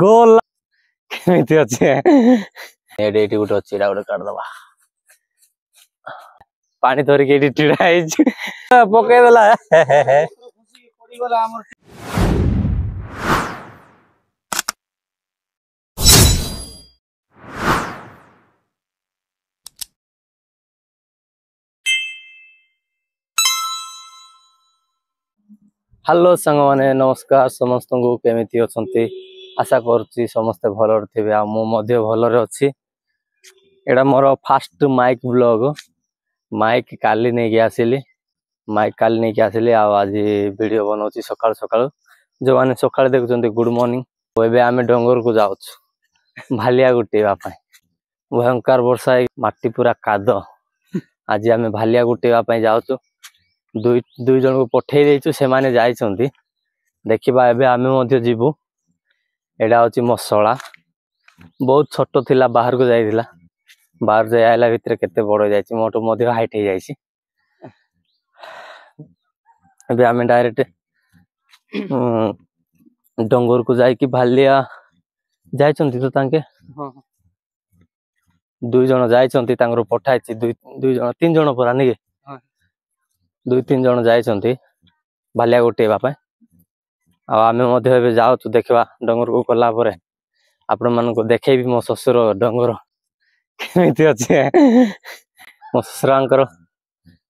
गोल केमिति अछि AD AD गुट अछि एडा गुट काट दबा पानी धरि के एडी टिडा आइछ पके देला पड़ी गला हमर हेलो संग माने नमस्कार समस्त को केमिति अछंती आशा करछि समस्त भलर थिबे आ मो मध्य भलरे अछि एडा more first mic blog mic काली नै के आसिली माइक काली नै के आसिली आ आज वीडियो बनौछि सकाळ सकाळ जो माने सकाळ देखुछंती गुड मॉर्निंग एबे आमे डंगर को जाउछु भालिया गुटेबा पय भयंकर वर्षा माटी पूरा कादो आज आमे भालिया गुटेबा पय जाउछु दुई जन को पठे देइछु से माने जाइछंती देखिबा एबे आमे मध्य जीवु एडा होची मसळा बहुत छोटो थिला बाहर को जाइथिला बाहर जाय आइला भितर केते बड़ जाइछि मोटो मध्य हाइट हे जाइछि एबे आमे डायरेक्ट डंगर को जाय कि भालिया जाइछंती तो तांके दुई जन जाइछंती तांगरो पठाइछि दुई जन तीन जन परा नै दुई तीन जन जाइछंती भालिया गुटेबा पय आ आमे मध्य एबे जाउछु देखबा डंगर को कला परे आपण मन को देखेबी मो ससुर डंगर केमिति अछि मो ससुरांकर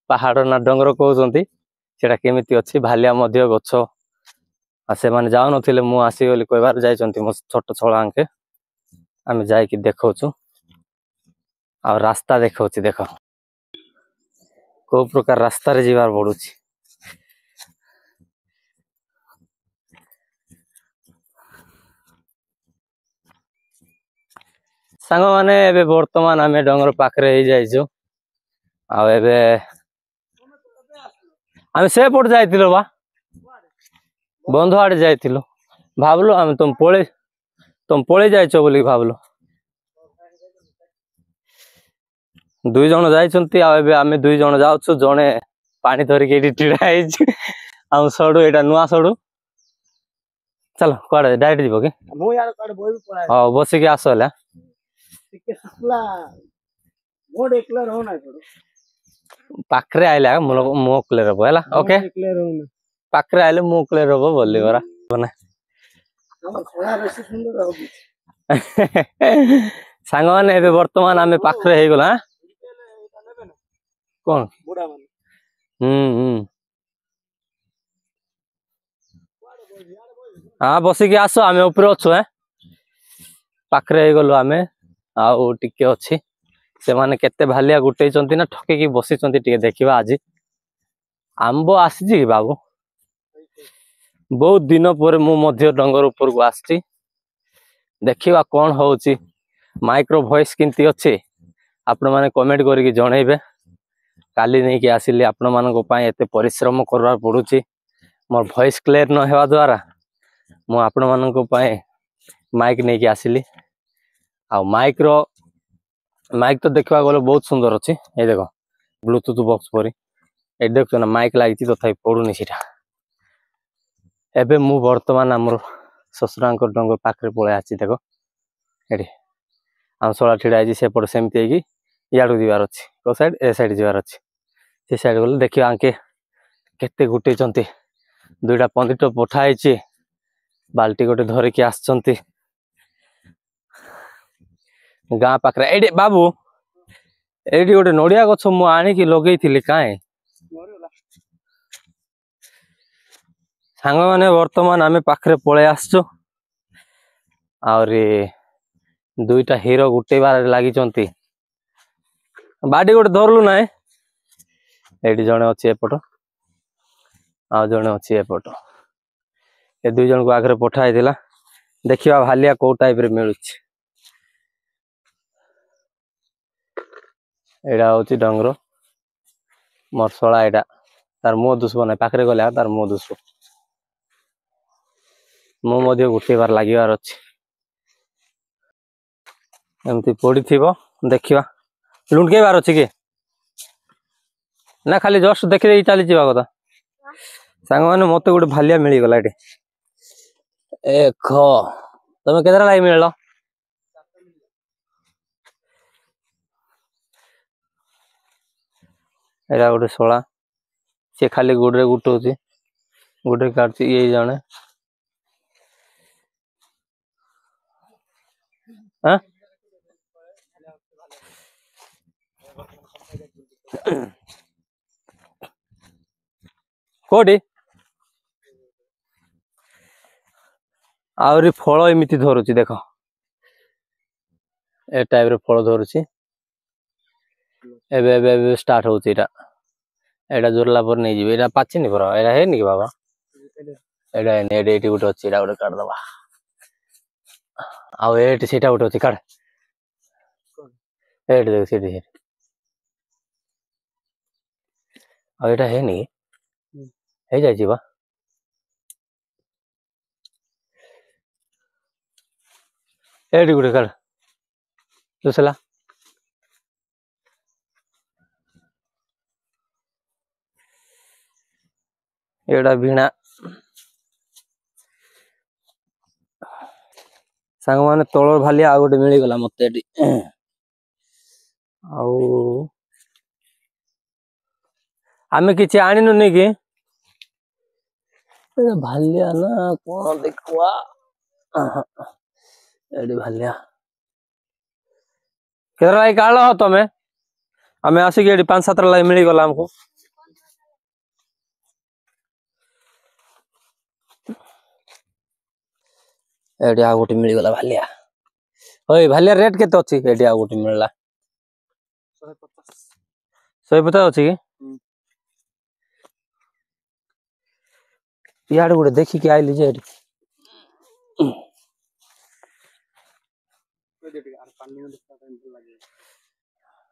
पहाड़ ना डंगर कहउछंती सेटा केमिति अछि भालिया मध्य गछ आ से माने जाउ नथिले मु आसी गली कहबार जाइछंती मो छोट छोळा अंके आमे जाय कि देखौछु आ रास्ता देखौछि देखो को प्रकार रास्ता रे जीवार पडुछि संग माने एबे वर्तमान आमे डंगर पाखरे ही जाइछु आ एबे आमे से पड जाइतिलो बा बंधु आडे जाइतिलो भाबलो आमे तुम पळे जाइछो बोली भाबलो दुई जन जाइछंती आ एबे आमे दुई जन जाउछु जने पानी धरि के एडी टिडा आइछ आ सडू एटा नुवा सडू चलो कोडे डाइरेक्ट जीवो के मु यार कोडे बोइबी पळाय हां बसी के आसला टिके सुखला मोड एकलर हो ना सडू पाखरे आइला मो क्लियर हो हैला ओके क्लियर हो ना पाखरे आइले मो क्लियर हो बोलली बरा बना हमर खोला बेसी सुंदर हो सांग माने एबे वर्तमान आमे पाखरे हे गेला कौन बुढ़ा मन हाँ बसी के आसो आमे ऊपर अछु हैं पाखरे हे गलो आमे आउ टिके अछि से माने केते भालिया गुटै चंती ना ठके की बसी चंती टिके देखिबा आजी आंबो आसी जी बाबू बहुत दिन पर मु मध्य डंगर ऊपर को आछि देखिबा कोन होउची माइक्रो वॉइस किंती अछि आपण माने कमेंट करी जणैबे काली नै के आसिले आपण मान को पाए एते परिश्रम करवा पडुची मोर वॉइस क्लियर न हेवा द्वारा मु आपण मान को पाए माइक नै के आसिली आ माइक तो देखवा गलो बहुत सुंदर अछि ए देखो ब्लूटूथ बॉक्स परी ए देखो ना माइक लागिची तथापि पडुनी सिटा एबे मु वर्तमान हमर ससुरांकर डंगर पाखरे पळे आछि देखो एडी हम सोळा ठिडा आइछि से पड सेमति कि याडू दिवार अछि को साइड ए साइड दिवार अछि से साइड गले देखियो आंके केते गुटे चंती दुईटा पंडित पठाइछि बाल्टी गोटे धरि के आछंती गां पाखरे एडी बाबू एडी गोटे नडिया गछ मु आनी कि लगेइथिली काहे सांग माने वर्तमान आमे पाखरे पळे आछो आउरी दुईटा हीरो गुटे बार लागि चंती बाडी गोटे धरलु नाय एडी जणे अछि एपट आ जणे अछि एपट ए दुई जन को आगरे पठाइ दिला देखिबा भालिया को टाइप रे मिलुछ एडा होची डंगर मरसळा एडा तार मो दुसबो नै पाखरे गले तार मो दुसबो मो मध्य गुटे बार लागिवार अछि एमती पड़ी थिबो देखिबा लुंडके बार अछि के ना खाली जस्ट देखि चली जीवा कथा सांग माने मते गोटे भालिया मिली गला एटे ଦେଖ ତମେ କେତେଟା ଲାଗି ମିଳିଲ? ଏଇଟା ଗୋଟେ ଶଳା, ସେ ଖାଲି ଗୋଡରେ ଗୁଟଉଛି, ଗୋଡରେ କାଟୁଛି ଇଏ ଜଣେ। ଆଁ କୋଉଠି ଆହୁରି ଫଳ ଏମିତି ଧରୁଛି ଦେଖ, ଏ ଟାଇପ ର ଫଳ ଧରୁଛି। ଏବେ ଏବେ ଏବେ ଷ୍ଟାର୍ଟ ହଉଛି ଏଇଟା, ଏଇଟା ଜୋରିଲା ପରେ ନେଇଯିବି। ଏଇଟା ପାଚିନି ପରା, ଏଇଟା ହେଇନି କି ବାବା? ଏଇଟା ହେଇନି, ଏଇଠି ଗୋଟେ ଅଛି, ଏଇଟା ଗୋଟେ କାଢିଦବା। ଆଉ ଏଇଠି ସେଇଟା ଗୋଟେ ଅଛି, କାଢ। ଏଇଠି ଦେଖ, ସେଠି ଆଉ ଏଇଟା ହେଇନି କି? ହେଇଯାଇଛି ବା। ଏଇଠି ଗୋଟେ କାଢ, ଦୁସଲା। ଏଇଟା ଭିଣା। ସାଙ୍ଗମାନେ ତଳ ଭାଲିଆ ଆଉ ଗୋଟେ ମିଳିଗଲା ମତେ ଏଠି। ଆଉ ଆମେ କିଛି ଆଣିନୁନି କି? ଭାଲିଆ ନା କଣ ଦେଖିବା। ଏଠି ଭାଲିଆ କେତେ ଲାଗି କାଢଲ ତମେ? ଆମେ ଆସିକି ଏଠି 5-7 ଲାଗି ମିଳିଗଲା ଆମକୁ। ଏଠି ଆଉ ଗୋଟେ ମିଳିଗଲା ଭାଲିଆ। ହଇ ଭାଲିଆ ରେଟ୍ କେତେ ଅଛି? ଏଠି ଆଉ ଗୋଟେ ମିଳିଲା 150 ଅଛି କି? ଇଆଡେ ଗୋଟେ ଦେଖିକି ଆଇଲି ଯେ ଏଠି।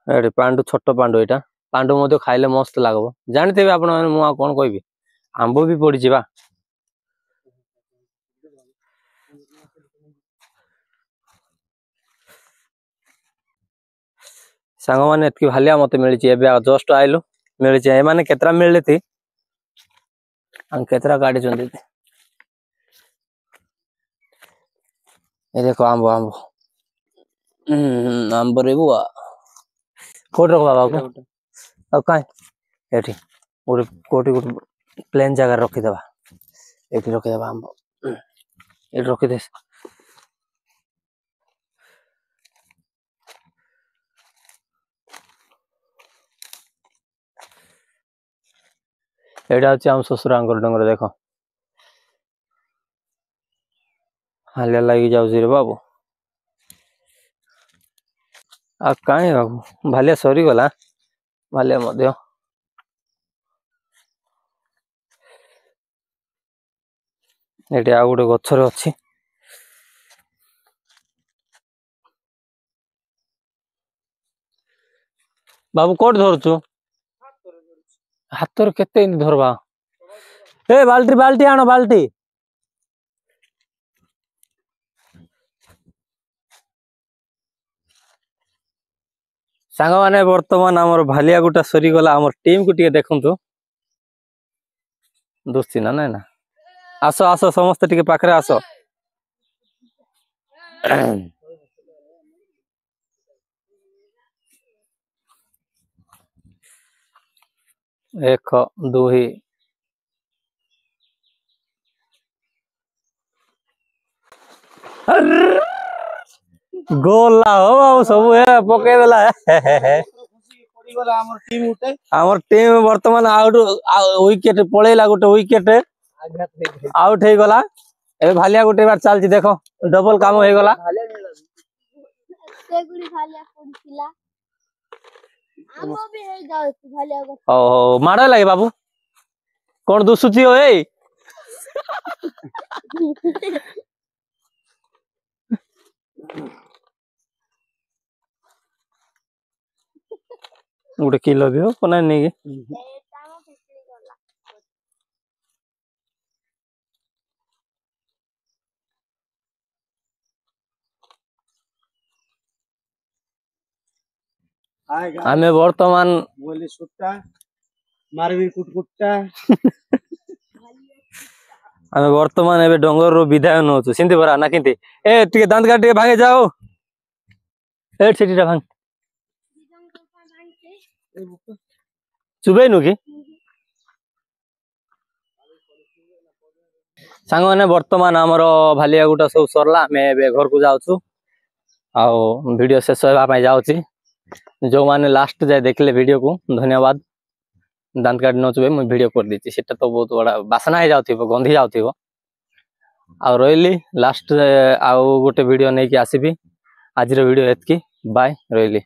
ଏଠି ପାଣ୍ଡୁ, ଛୋଟ ପାଣ୍ଡୁ, ଏଇଟା ପାଣ୍ଡୁ ମଧ୍ୟ ଖାଇଲେ ମସ୍ତ ଲାଗିବ। ଜାଣିଥିବେ ଆପଣ ମାନେ, ମୁଁ ଆଉ କଣ କହିବି। ଆମ୍ବ ବି ପଡିଛି ବା। ସାଙ୍ଗମାନେ ଏତିକି ଭାଲିଆ ମତେ ମିଳିଛି, ଏବେ ଆଉ ଜଷ୍ଟ ଆଇଲୁ ମିଳିଛି। ଏମାନେ କେତେଟା ମିଳିଲେ ଆଉ କେତେଟା କାଢିଛନ୍ତି। ଏ ଦେଖ ଆମ୍ବ, ଆମ୍ବରେ ବୁଆ କୋଉଠି ରଖ ବାବା? ଆଉ କାଇଁ ଏଠି ଗୋଟେ କୋଉଠି ଗୋଟେ ପ୍ଲେନ୍ ଜାଗାରେ ରଖିଦବା। ଏଠି ରଖିଦବା ଆମ୍ବ, ଏଠି ରଖିଦେ। ଏଇଟା ହଉଛି ଆମ ଶ୍ୱଶୁରାଙ୍କର ଡଙ୍ଗର, ଦେଖ ହାଲିଆ ଲାଗି ଯାଉଛି ରେ ବାବୁ। ଆଉ କାହିଁ ବାବୁ, ଭାଲିଆ ସରିଗଲା, ଭାଲିଆ ମଧ୍ୟ। ଏଠି ଆଉ ଗୋଟେ ଗଛରେ ଅଛି। ବାବୁ କୋଉଠି ଧରୁଛୁ? ହାତରେ କେତେ ଏମିତି ଧରବା? ଏ ବାଲ୍ଟି ଆଣ, ବାଲ୍ଟି। ସାଙ୍ଗମାନେ ବର୍ତ୍ତମାନ ଆମର ଭାଲିଆ ଗୁଟା ସରିଗଲା। ଆମର ଟିମ୍ କୁ ଟିକେ ଦେଖନ୍ତୁ। ଦୋସ୍ତି ନା ନାଇଁ ନା, ଆସ ଆସ ସମସ୍ତେ ଟିକେ ପାଖରେ ଆସ। ଏକ ଦୁଇ ଗୋଲା ହଉ ଆଉ ସବୁ ପକେଇଦେଲା। ଆମର ଟିମ୍ ବର୍ତ୍ତମାନ ୱିକେଟ ପଳେଇଲା, ଗୋଟେ ୱିକେଟ ଆଉଟ ହେଇଗଲା। ଏବେ ଭାଲିଆ ଗୋଟେ ବାର ଚାଲିଛି, ଦେଖ ଡବଲ କାମ ହେଇଗଲା। ହଉ ମାଡ ଲାଗେ ବାବୁ, କଣ ଦୁସୁଛି ଏଇ? ଗୋଟେ କିଲୋ ବି ହବ ନା ନେଇକି। ଆମେ ବର୍ତ୍ତମାନ आमे वर्तमान एबे डंगर रो विदाय नोचु सिंधी बरा ना किंती ए टिके दांत काट टिके भागे जाओ ए छिटिटा भांग चुबे नु की सांग माने वर्तमान हमरो भालिया गुटा सब सरला आमे एबे घर को जाउछु आउ वीडियो शेष होबा पय जाउची जो माने लास्ट जाय देखले वीडियो को धन्यवाद दांत काट नोचबे मु वीडियो कर दीची सेटा तो बहुत बड़ा बासना हे जाउथिबो गंधी जाउथिबो आ रोइली लास्ट आउ गोटे वीडियो नै कि आसीबी आज रो वीडियो एतकी बाय रोइली।